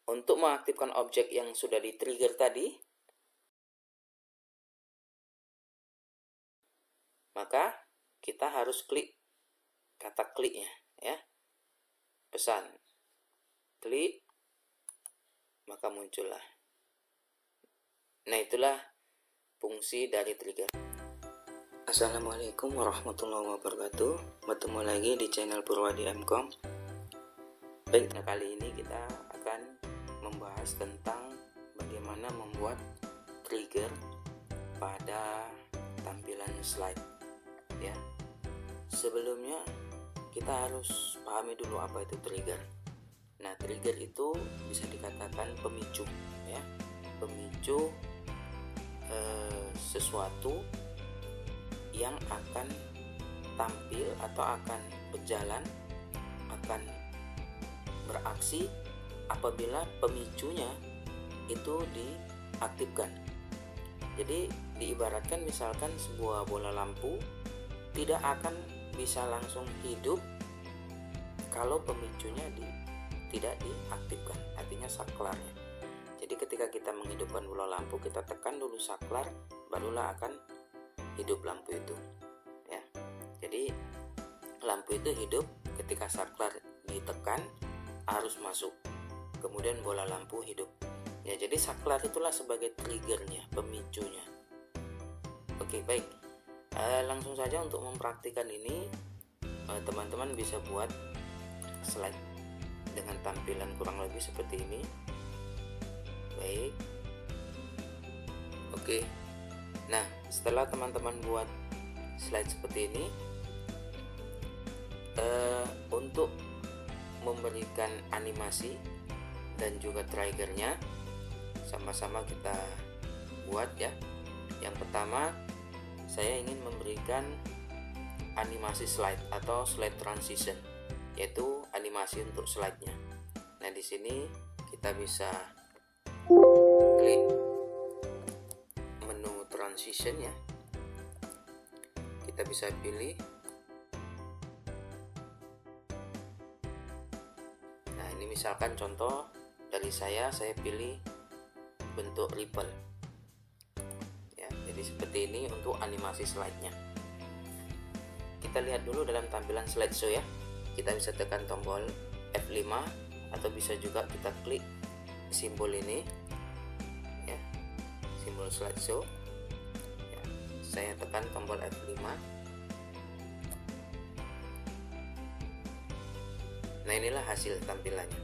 untuk mengaktifkan objek yang sudah di-trigger tadi, maka kita harus klik kata kliknya ya. Pesan klik, maka muncullah. Nah, itulah fungsi dari trigger. Assalamualaikum warahmatullahi wabarakatuh. Bertemu lagi di channel Purwadi Mkom. Baik, kali ini kita akan membahas tentang bagaimana membuat trigger pada tampilan slide ya. Sebelumnya kita harus pahami dulu apa itu trigger. Nah, trigger itu bisa dikatakan pemicu ya. Pemicu sesuatu yang akan tampil atau akan berjalan, akan beraksi apabila pemicunya itu diaktifkan. Jadi diibaratkan misalkan sebuah bola lampu tidak akan bisa langsung hidup kalau pemicunya tidak diaktifkan, artinya saklarnya. Jadi ketika kita menghidupkan bola lampu, kita tekan dulu saklar, barulah akan hidup lampu itu ya. Jadi lampu itu hidup ketika saklar ditekan, arus masuk, kemudian bola lampu hidup ya. Jadi saklar itulah sebagai triggernya, pemicunya. Oke, baik, langsung saja untuk mempraktikkan ini, teman-teman bisa buat slide dengan tampilan kurang lebih seperti ini. Baik, oke. Nah, setelah teman-teman buat slide seperti ini, untuk memberikan animasi dan juga triggernya sama-sama kita buat ya. Yang pertama, saya ingin memberikan animasi slide atau slide transition, yaitu animasi untuk slide-nya. Nah, di sini kita bisa klik menu transition ya. Kita bisa pilih. Nah, ini misalkan contoh dari saya pilih bentuk ripple ya. Jadi seperti ini untuk animasi slide-nya. Kita lihat dulu dalam tampilan slideshow ya. Kita bisa tekan tombol F5 atau bisa juga kita klik simbol ini ya, simbol slideshow ya. Saya tekan tombol F5. Nah, inilah hasil tampilannya.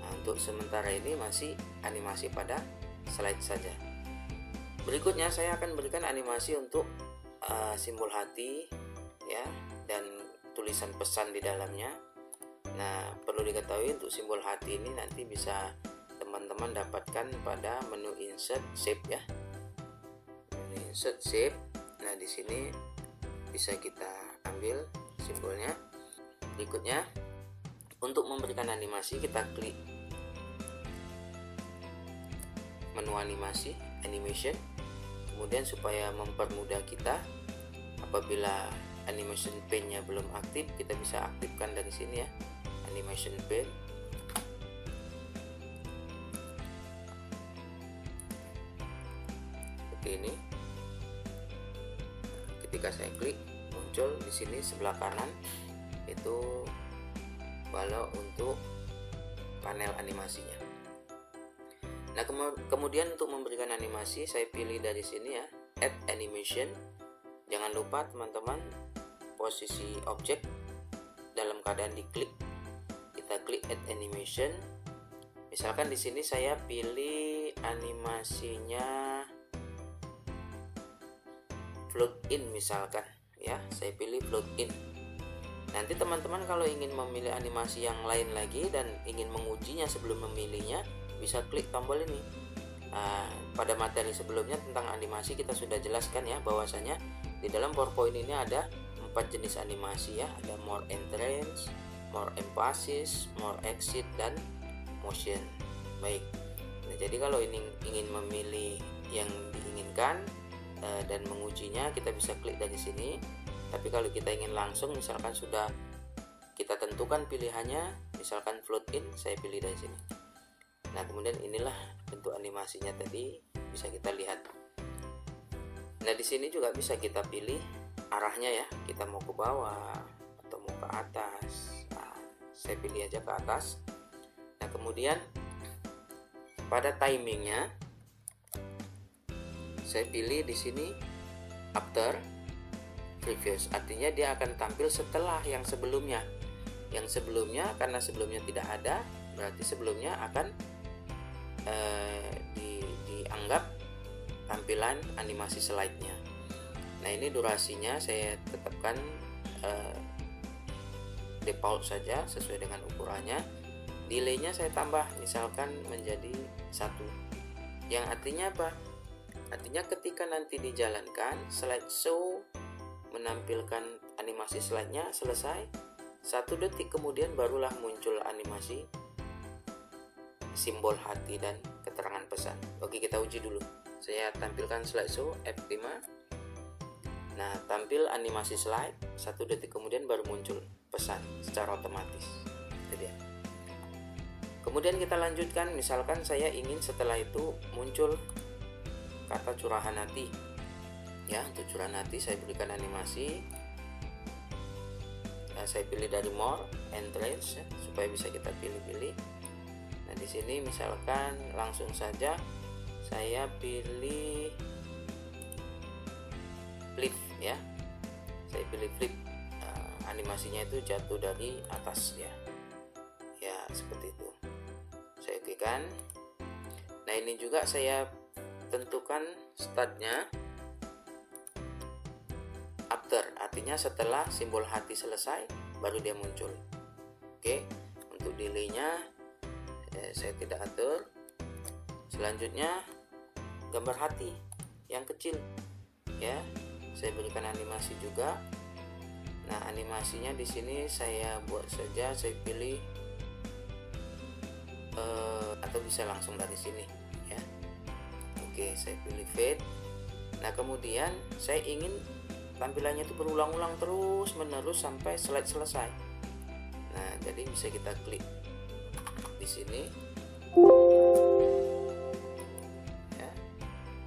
Nah, untuk sementara ini masih animasi pada slide saja. Berikutnya saya akan berikan animasi untuk simbol hati ya, dan tulisan pesan di dalamnya. Nah, perlu diketahui untuk simbol hati ini nanti bisa teman-teman dapatkan pada menu insert shape ya. Menu insert shape. Nah, di sini bisa kita ambil simbolnya. Berikutnya, untuk memberikan animasi kita klik menu animasi, animation. Kemudian supaya mempermudah kita, apabila animation pane-nya belum aktif, kita bisa aktifkan dari sini ya, animation pane. Seperti ini. Ketika saya klik, muncul di sini sebelah kanan itu walau untuk panel animasinya. Nah, kemudian untuk memberikan animasi saya pilih dari sini ya, add animation. Jangan lupa teman-teman, posisi objek dalam keadaan diklik, kita klik add animation. Misalkan di sini saya pilih animasinya float in misalkan ya, saya pilih float in. Nanti teman-teman kalau ingin memilih animasi yang lain lagi dan ingin mengujinya sebelum memilihnya, bisa klik tombol ini. Pada materi sebelumnya tentang animasi kita sudah jelaskan ya, bahwasanya di dalam PowerPoint ini ada 4 jenis animasi ya, ada more entrance, more emphasis, more exit, dan motion. Baik. Nah, jadi kalau ingin memilih yang diinginkan dan mengujinya, kita bisa klik dari sini. Tapi kalau kita ingin langsung, misalkan sudah kita tentukan pilihannya, misalkan float in, saya pilih dari sini. Nah kemudian inilah bentuk animasinya tadi, bisa kita lihat. Nah di sini juga bisa kita pilih arahnya ya, kita mau ke bawah atau mau ke atas. Nah, saya pilih aja ke atas. Nah kemudian pada timingnya saya pilih di sini after previous, artinya dia akan tampil setelah yang sebelumnya. Yang sebelumnya, karena sebelumnya tidak ada, berarti sebelumnya akan dianggap tampilan animasi slide-nya. Nah ini durasinya saya tetapkan default saja sesuai dengan ukurannya. Delay-nya saya tambah misalkan menjadi 1, yang artinya apa? Artinya ketika nanti dijalankan slideshow menampilkan animasi slide-nya selesai, 1 detik kemudian barulah muncul animasi simbol hati dan keterangan pesan. Oke, kita uji dulu. Saya tampilkan slideshow F5. Nah, tampil animasi slide, 1 detik kemudian baru muncul pesan secara otomatis. Itu dia. Kemudian kita lanjutkan, misalkan saya ingin setelah itu muncul kata curahan hati. Ya, untuk curahan hati saya berikan animasi. Nah, saya pilih dari more entrance ya, supaya bisa kita pilih-pilih. Nah, di sini misalkan langsung saja saya pilih flip ya. Saya pilih flip. Nah, animasinya itu jatuh dari atas ya. Ya, seperti itu. Saya okekan. Nah, ini juga saya tentukan startnya after, artinya setelah simbol hati selesai baru dia muncul. Oke, untuk delaynya saya tidak atur. Selanjutnya gambar hati yang kecil ya, saya berikan animasi juga. Nah animasinya di sini saya buat saja, saya pilih atau bisa langsung dari sini ya. Oke, saya pilih fade. Nah kemudian saya ingin tampilannya itu berulang-ulang terus menerus sampai slide selesai. Nah jadi bisa kita klik di sini ya.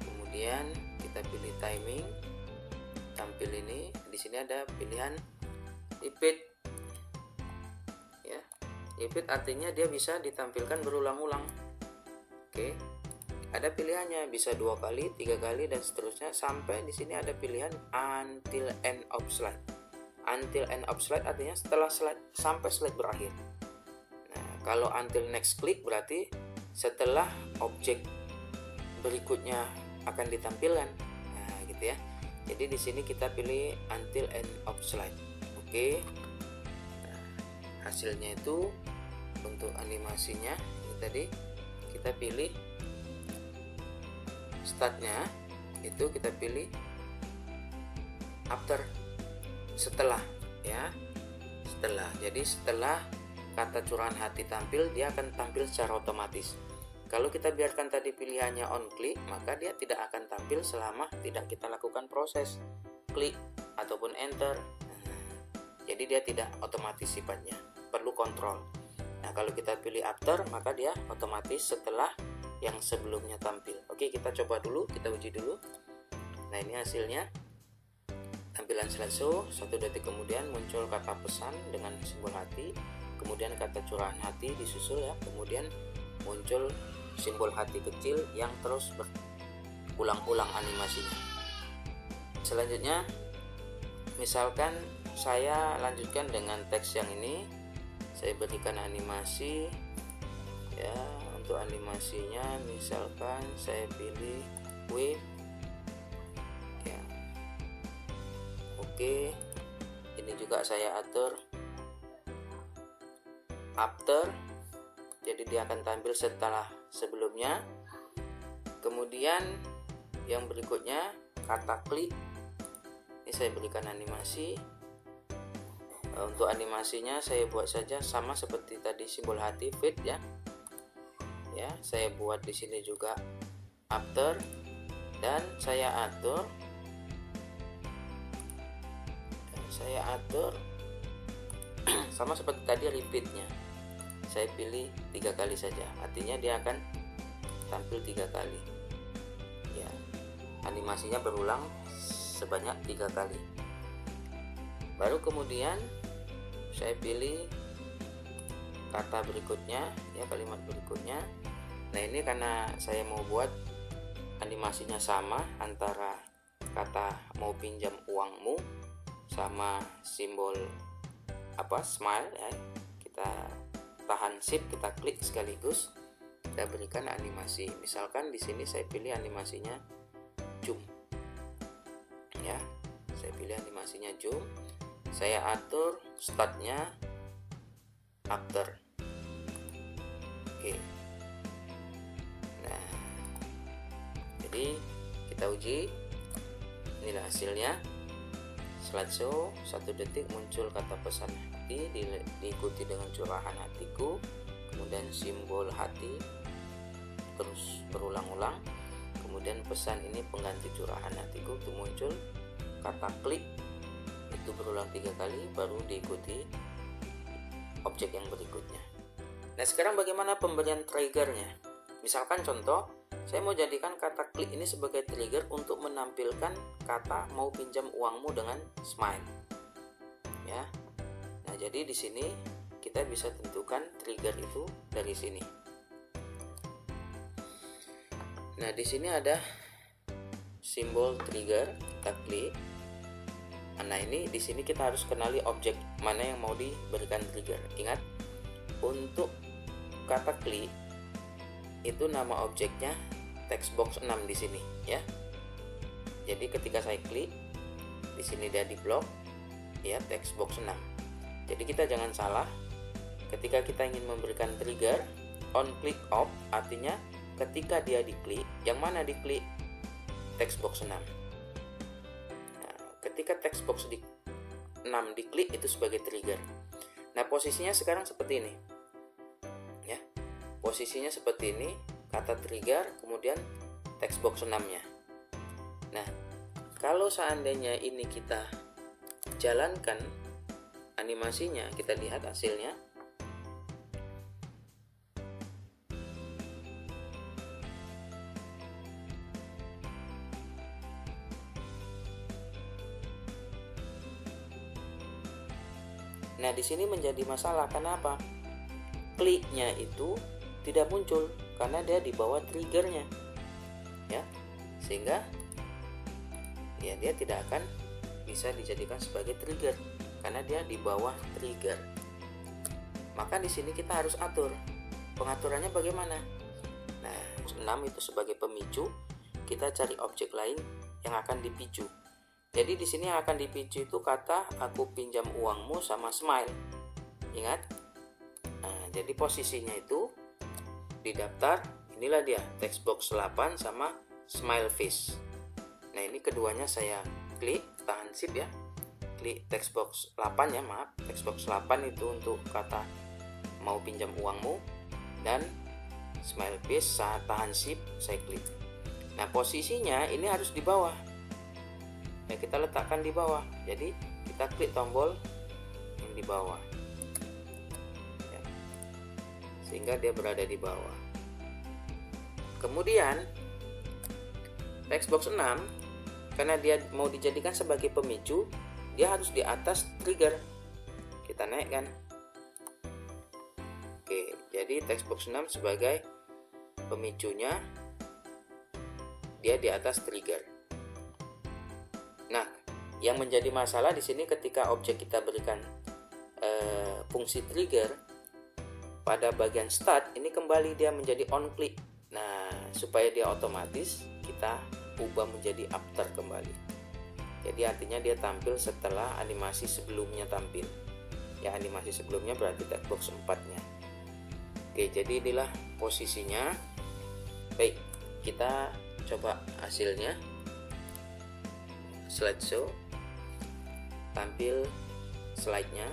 Kemudian kita pilih timing, tampil ini. Di sini ada pilihan repeat ya. Repeat artinya dia bisa ditampilkan berulang-ulang. Oke, ada pilihannya, bisa 2 kali, 3 kali dan seterusnya, sampai di sini ada pilihan until end of slide. Until end of slide artinya setelah slide, sampai slide berakhir. Nah, kalau until next click berarti setelah objek berikutnya akan ditampilkan. Nah, gitu ya. Jadi di sini kita pilih until end of slide. Oke. Nah, hasilnya itu untuk animasinya ini tadi kita pilih startnya itu kita pilih after, setelah ya, setelah. Jadi setelah kata curahan hati tampil, dia akan tampil secara otomatis. Kalau kita biarkan tadi pilihannya on click, maka dia tidak akan tampil selama tidak kita lakukan proses klik ataupun enter. Jadi dia tidak otomatis sifatnya, perlu kontrol. Nah kalau kita pilih after, maka dia otomatis setelah yang sebelumnya tampil. Oke, kita coba dulu, kita uji dulu. Nah ini hasilnya, tampilan slideshow, 1 detik kemudian muncul kata pesan dengan simbol hati, kemudian kata curahan hati disusul ya, kemudian muncul simbol hati kecil yang terus berulang-ulang animasinya. Selanjutnya misalkan saya lanjutkan dengan teks yang ini, saya berikan animasi ya. Untuk animasinya misalkan saya pilih wave ya. Oke, ini juga saya atur after, jadi dia akan tampil setelah sebelumnya. Kemudian yang berikutnya kata klik, ini saya berikan animasi. Untuk animasinya saya buat saja sama seperti tadi simbol hati fit ya. Ya, saya buat di sini juga after dan saya atur sama seperti tadi repeatnya. saya pilih 3 kali saja, artinya dia akan tampil 3 kali ya. Animasinya berulang sebanyak 3 kali. Baru kemudian saya pilih kata berikutnya ya, kalimat berikutnya. Nah ini karena saya mau buat animasinya sama antara kata mau pinjam uangmu sama simbol smile ya, kita tahan shift, kita klik sekaligus, kita berikan animasi. Misalkan di sini saya pilih animasinya zoom ya, saya pilih animasinya zoom, saya atur startnya after. Oke. Nah, jadi kita uji. Inilah hasilnya. Slideshow 1 detik muncul kata pesan hati, diikuti dengan curahan hatiku, kemudian simbol hati terus berulang-ulang, kemudian pesan ini pengganti curahan hatiku, itu muncul kata klik, itu berulang 3 kali, baru diikuti objek yang berikutnya. Nah sekarang bagaimana pemberian triggernya? Misalkan contoh, saya mau jadikan kata klik ini sebagai trigger untuk menampilkan kata mau pinjam uangmu dengan smile ya. Nah jadi di sini kita bisa tentukan trigger itu dari sini. Nah di sini ada simbol trigger, kita klik. Nah ini di sini kita harus kenali objek mana yang mau diberikan trigger. Ingat, untuk kata klik itu nama objeknya text box 6 di sini ya. Jadi ketika saya klik di sini dia di blok ya, text box 6. Jadi kita jangan salah, ketika kita ingin memberikan trigger on click off, artinya ketika dia diklik, yang mana diklik? Text box 6. Nah, ketika text box 6 diklik itu sebagai trigger. Nah posisinya sekarang seperti ini ya, posisinya seperti ini, kata trigger kemudian text box 6 nya. Nah kalau seandainya ini kita jalankan animasinya, kita lihat hasilnya. Nah di sini menjadi masalah. Kenapa? Kliknya itu tidak muncul karena dia di bawah triggernya ya, sehingga ya dia tidak akan bisa dijadikan sebagai trigger karena dia di bawah trigger. Maka di sini kita harus atur. Pengaturannya bagaimana? Nah 6 itu sebagai pemicu, kita cari objek lain yang akan dipicu. Jadi di sini yang akan dipicu itu kata aku pinjam uangmu sama smile. Ingat? Nah, jadi posisinya itu di daftar inilah dia, text box 8 sama smile face. Nah ini keduanya saya klik, tahan shift ya, klik text box 8 ya, maaf, text box 8 itu untuk kata mau pinjam uangmu, dan smile face saat tahan shift saya klik. Nah posisinya ini harus di bawah ya, kita letakkan di bawah, jadi kita klik tombol yang di bawah ya, sehingga dia berada di bawah. Kemudian text box 6 karena dia mau dijadikan sebagai pemicu, dia harus di atas trigger. Kita naikkan. Oke, jadi text box 6 sebagai pemicunya, dia di atas trigger. Nah, yang menjadi masalah di sini ketika objek kita berikan fungsi trigger, pada bagian start ini kembali dia menjadi on click. Nah, supaya dia otomatis kita ubah menjadi after kembali. Jadi artinya dia tampil setelah animasi sebelumnya tampil. Ya, animasi sebelumnya berarti text box 4-nya. Oke, jadi inilah posisinya. Baik, kita coba hasilnya. Slideshow. Tampil slide-nya,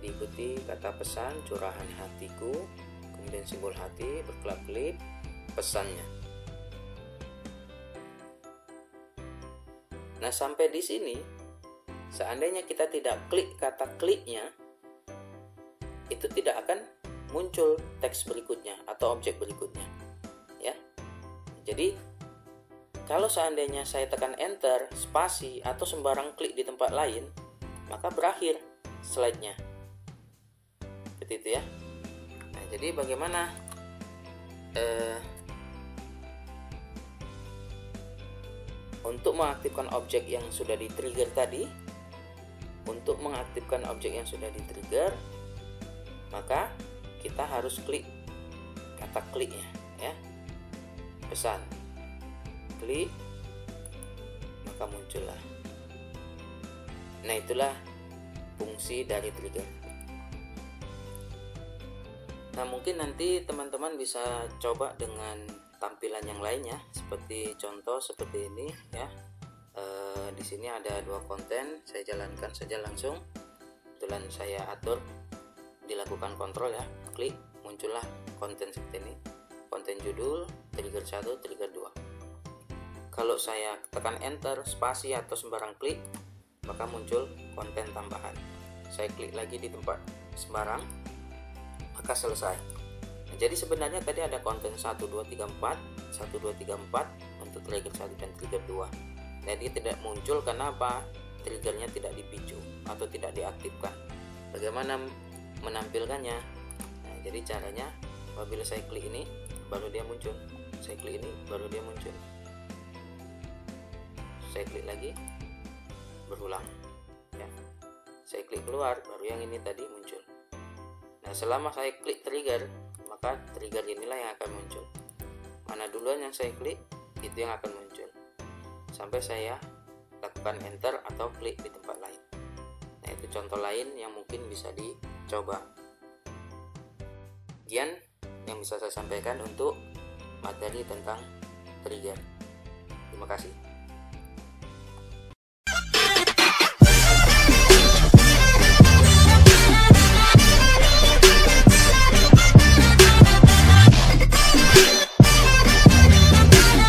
diikuti kata pesan, curahan hatiku, kemudian simbol hati, berkelap-kelip, pesannya. Nah sampai di sini, seandainya kita tidak klik kata kliknya, itu tidak akan muncul teks berikutnya atau objek berikutnya ya. Jadi kalau seandainya saya tekan enter, spasi, atau sembarang klik di tempat lain, maka berakhir slide-nya. Seperti itu ya. Nah, jadi bagaimana untuk mengaktifkan objek yang sudah di-trigger tadi? Untuk mengaktifkan objek yang sudah di-trigger, maka kita harus klik kata kliknya ya. Pesan klik, maka muncullah. Nah, itulah fungsi dari trigger. Nah, mungkin nanti teman-teman bisa coba dengan tampilan yang lainnya, seperti contoh seperti ini ya. Di sini ada 2 konten, saya jalankan saja langsung. Kebetulan saya atur dilakukan kontrol ya, klik, muncullah konten seperti ini. Konten judul, trigger 1, trigger 2. Kalau saya tekan enter, spasi, atau sembarang klik, maka muncul konten tambahan. Saya klik lagi di tempat sembarang, maka selesai. Nah, jadi sebenarnya tadi ada konten 1, 2, 3, 4, 1, 2, 3, 4 untuk trigger 1 dan trigger 2. Nah, dia tidak muncul karena apa? Triggernya tidak dipicu atau tidak diaktifkan. Bagaimana menampilkannya? Nah, jadi caranya apabila saya klik ini, baru dia muncul. Saya klik ini, baru dia muncul. Saya klik lagi, berulang ya. Saya klik keluar, baru yang ini tadi muncul. Nah, selama saya klik trigger, maka trigger inilah yang akan muncul. Mana duluan yang saya klik, itu yang akan muncul sampai saya lakukan enter atau klik di tempat lain. Nah, itu contoh lain yang mungkin bisa dicoba. Sekian yang bisa saya sampaikan untuk materi tentang trigger. Terima kasih.